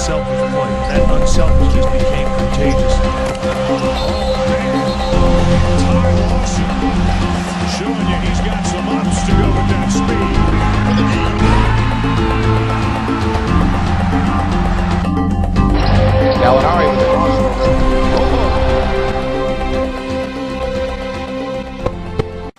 unselfish play. That unselfishness became contagious. Ty Lawson showing you he's got some ups to go with that speed. Gallinari with the crossover.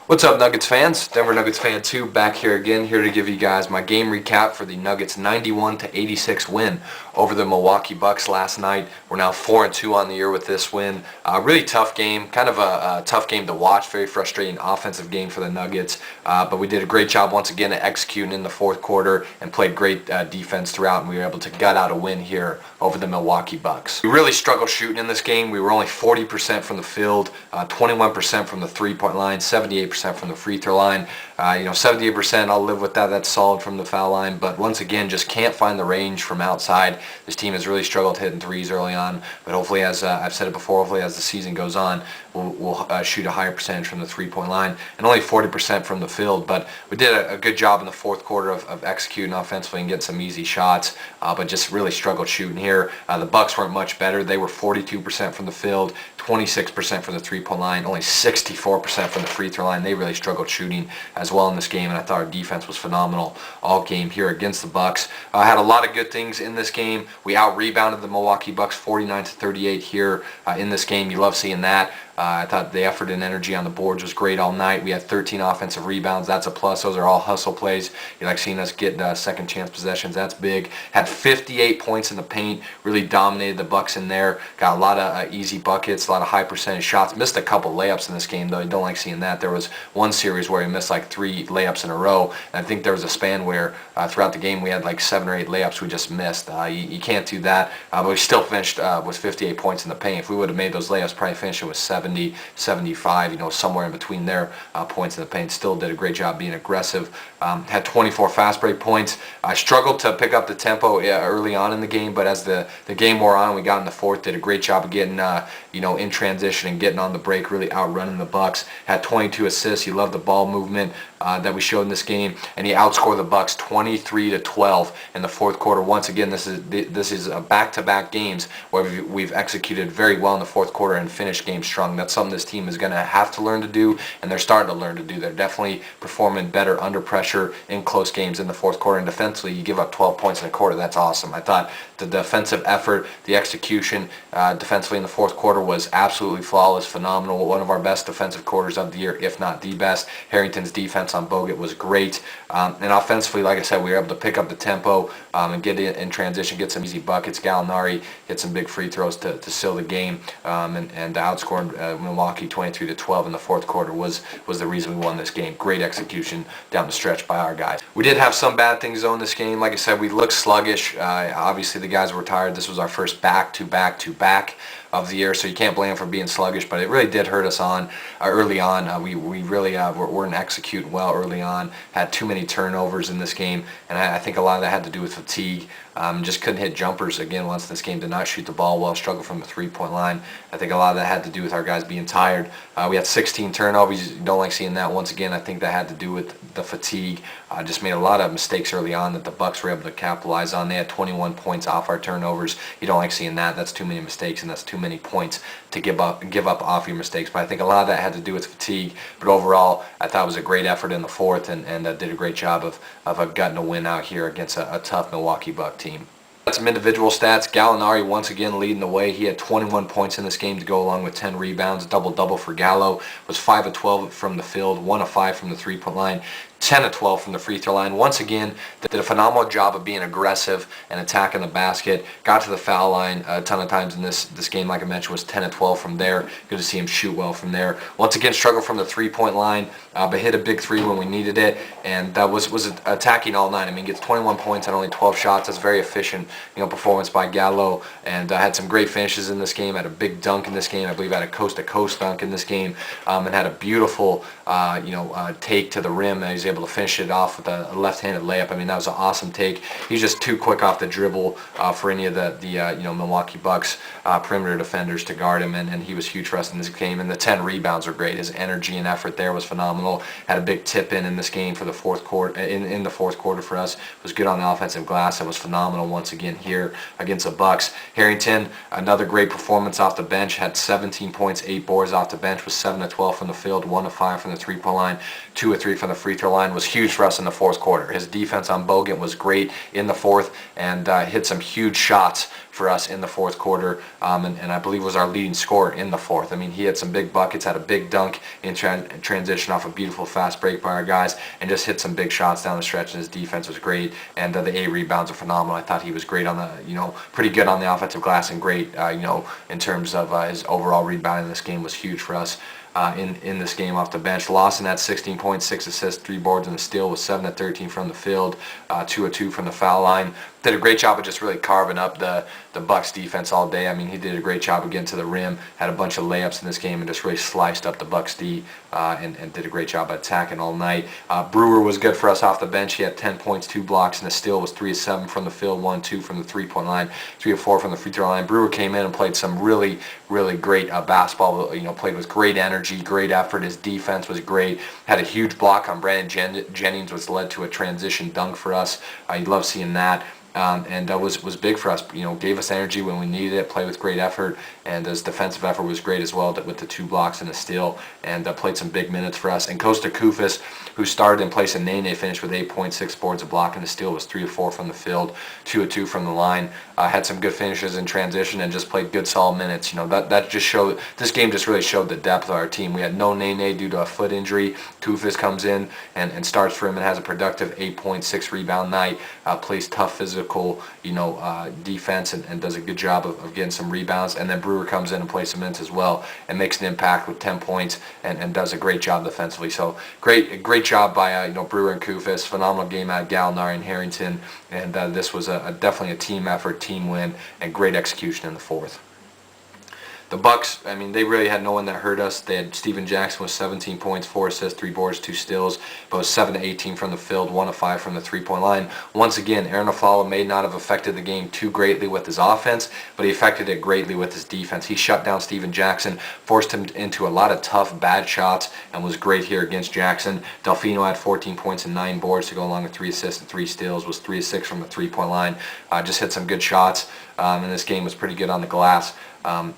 What's up, Nuggets fans? Denver Nuggets fan 2 back here again, here to give you guys my game recap for the Nuggets 91-86 win over the Milwaukee Bucks last night. We're now 4-2 on the year with this win. Really tough game, kind of a tough game to watch, very frustrating offensive game for the Nuggets, but we did a great job once again at executing in the fourth quarter and played great defense throughout, and we were able to gut out a win here over the Milwaukee Bucks. We really struggled shooting in this game. We were only 40% from the field, 21% from the three-point line, 78% from the free throw line. 78%, I'll live with that. That's solid from the foul line, but once again, just can't find the range from outside. This team has really struggled hitting threes early on, but hopefully, as I've said it before, hopefully as the season goes on, we'll shoot a higher percentage from the three-point line and only 40% from the field. But we did a good job in the fourth quarter of executing offensively and getting some easy shots, but just really struggled shooting here. The Bucks weren't much better. They were 42% from the field, 26% from the three-point line, only 64% from the free throw line. They really struggled shooting as well in this game, and I thought our defense was phenomenal all game here against the Bucks. Had a lot of good things in this game. We out-rebounded the Milwaukee Bucks 49-38 here in this game. You love seeing that. I thought the effort and energy on the boards was great all night. We had 13 offensive rebounds. That's a plus. Those are all hustle plays. You like seeing us get second chance possessions. That's big. Had 58 points in the paint. Really dominated the Bucks in there. Got a lot of easy buckets, a lot of high percentage shots. Missed a couple layups in this game, though. You don't like seeing that. There was one series where he missed like 3 layups in a row. And I think there was a span where throughout the game we had like 7 or 8 layups we just missed. You can't do that. But we still finished with 58 points in the paint. If we would have made those layups, probably finished it with 70, 75, somewhere in between there, points in the paint. Still did a great job being aggressive. Had 24 fast break points. I struggled to pick up the tempo early on in the game, but as the game wore on, we got in the fourth, did a great job of getting in transition and getting on the break, really outrunning the Bucks. Had 22 assists. He loved the ball movement that we showed in this game, and he outscored the Bucks 23-12 in the fourth quarter. Once again, this is back-to-back games where we've executed very well in the fourth quarter and finished games strong. That's something this team is going to have to learn to do, and they're starting to learn to do. They're definitely performing better under pressure in close games in the fourth quarter, and defensively, you give up 12 points in a quarter. That's awesome. I thought the defensive effort, the execution defensively in the fourth quarter was absolutely flawless, phenomenal. One of our best defensive quarters of the year, if not the best. Harrington's defense on Bogut was great, and offensively, like I said, we were able to pick up the tempo and get in transition, get some easy buckets. Gallinari hit some big free throws to seal the game, and outscored Milwaukee 23-12 in the fourth quarter was the reason we won this game. Great execution down the stretch by our guys. We did have some bad things though in this game. Like I said, we looked sluggish. Obviously, the guys were tired. This was our first back-to-back of the year, so you can't blame them for being sluggish, but it really did hurt us early on. We really weren't executing well early on, had too many turnovers in this game, and I think a lot of that had to do with fatigue. Just couldn't hit jumpers again once this game, did not shoot the ball well, struggled from the three-point line. I think a lot of that had to do with our guys being tired. We had 16 turnovers. You don't like seeing that. Once again, I think that had to do with the fatigue. Just made a lot of mistakes early on that the Bucks were able to capitalize on. They had 21 points off our turnovers. You don't like seeing that. That's too many mistakes, and that's too many points to give up off your mistakes. But I think a lot of that had to do with fatigue. But overall, I thought it was a great effort in the fourth, and did a great job of gutting a win out here against a tough Milwaukee Bucks team. Some individual stats. Gallinari once again leading the way. He had 21 points in this game to go along with 10 rebounds. Double-double for Gallo. Was 5 of 12 from the field, 1 of 5 from the three-point line, 10 of 12 from the free throw line. Once again, did a phenomenal job of being aggressive and attacking the basket. Got to the foul line a ton of times in this game. Like I mentioned, was 10 of 12 from there. Good to see him shoot well from there. Once again, struggled from the three-point line, but hit a big three when we needed it, and was attacking all night. I mean, gets 21 points on only 12 shots. That's very efficient, performance by Gallo, and had some great finishes in this game. Had a big dunk in this game. I believe had a coast-to-coast dunk in this game, and had a beautiful, take to the rim. He was able to finish it off with a left-handed layup. I mean, that was an awesome take. He's just too quick off the dribble for any of the Milwaukee Bucks perimeter defenders to guard him, and he was huge for us in this game. And the 10 rebounds were great. His energy and effort there was phenomenal. Had a big tip in this game for the fourth quarter. In the fourth quarter for us, was good on the offensive glass and was phenomenal once again here against the Bucks. Harrington, another great performance off the bench. Had 17 points, 8 boards off the bench. Was 7 of 12 from the field, 1 of 5 from the three-point line, 2 of 3 from the free throw line. Was huge for us in the fourth quarter. His defense on Bogut was great in the fourth, and hit some huge shots for us in the fourth quarter, and I believe was our leading scorer in the fourth. I mean, he had some big buckets, had a big dunk in transition off a beautiful fast break by our guys, and just hit some big shots down the stretch, and his defense was great, and the 8 rebounds are phenomenal. I thought he was great on the, pretty good on the offensive glass, and great, in terms of his overall rebounding in this game was huge for us. In this game off the bench. Lawson had 16 points, 6 assists, 3 boards, and a steal. Was 7 of 13 from the field, 2 of 2 from the foul line. Did a great job of just really carving up the Bucks defense all day. I mean, he did a great job of getting to the rim, had a bunch of layups in this game, and just really sliced up the Bucks D, and did a great job of attacking all night. Brewer was good for us off the bench. He had 10 points, 2 blocks, and a steal. Was 3 of 7 from the field, 1 of 2 from the three-point line, 3 of 4 from the free throw line. Brewer came in and played some really great basketball. Played with great energy, great effort. His defense was great. Had a huge block on Brandon Jennings, which led to a transition dunk for us. You love seeing that. And was big for us. Gave us energy when we needed it. Played with great effort, and his defensive effort was great as well with the 2 blocks and a steal. And played some big minutes for us. And Costa Koufos, who started in place of Nene, finished with 8.6 boards, a block, and a steal. Was 3 of 4 from the field, 2 of 2 from the line. Had some good finishes in transition, and just played good solid minutes. That just showed, this game just really showed the depth of our team. We had no Nene due to a foot injury. Koufos comes in and starts for him and has a productive 8.6 rebound night. Plays tough physical defense, and does a good job of getting some rebounds. And then Brewer comes in and plays some minutes as well, and makes an impact with 10 points, and does a great job defensively. So great job by Brewer and Koufos. Phenomenal game out of Gallinari and Harrington, and this was definitely a team effort, team win, and great execution in the fourth. The Bucks, I mean, they really had no one that hurt us. They had Steven Jackson with 17 points, 4 assists, 3 boards, 2 steals, but was 7 of 18 from the field, 1 of 5 from the three-point line. Once again, Aaron Aflalo may not have affected the game too greatly with his offense, but he affected it greatly with his defense. He shut down Steven Jackson, forced him into a lot of tough, bad shots, and was great here against Jackson. Delfino had 14 points and 9 boards to go along with 3 assists and 3 steals, was 3 of 6 from the three-point line. Just hit some good shots, and this game was pretty good on the glass.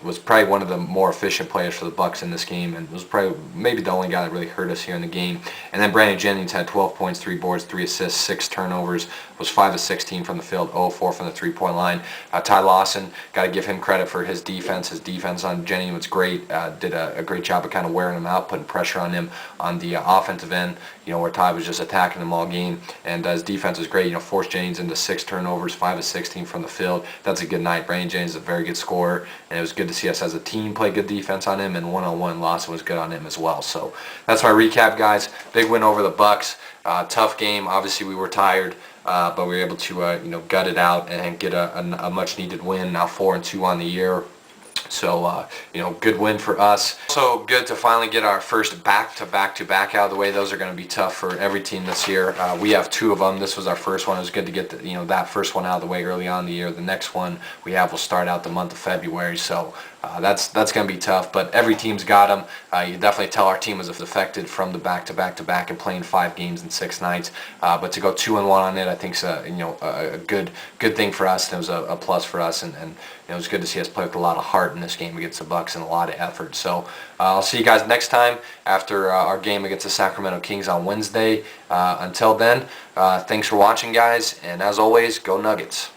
Was probably one of the more efficient players for the Bucks in this game, and was probably maybe the only guy that really hurt us here in the game. And then Brandon Jennings had 12 points, 3 boards, 3 assists, 6 turnovers, was 5 of 16 from the field, 0 of 4 from the three-point line. Ty Lawson, got to give him credit for his defense. His defense on Jennings was great. Did a great job of kind of wearing him out, putting pressure on him on the offensive end, where Ty was just attacking him all game. And his defense was great. Forced Jennings into 6 turnovers, 5 of 16 from the field. That's a good night. Brandon Jennings is a very good scorer, and it was good to see us as a team play good defense on him, and one-on-one Lawson was good on him as well. So that's my recap, guys. Big win over the Bucks. Tough game. Obviously, we were tired, but we were able to gut it out and get a much-needed win. Now 4-2 on the year. So, good win for us. Also good to finally get our first back-to-back out of the way. Those are going to be tough for every team this year. We have 2 of them. This was our first one. It was good to get that first one out of the way early on in the year. The next one we have will start out the month of February. So that's going to be tough. But every team's got them. You definitely tell our team was affected from the back-to-back and playing 5 games in 6 nights. But to go 2-1 on it, I think is a good thing for us. And it was a plus for us, and it was good to see us play with a lot of heart in this game against the Bucks and a lot of effort. So I'll see you guys next time after our game against the Sacramento Kings on Wednesday. Until then, thanks for watching, guys, and as always, go Nuggets.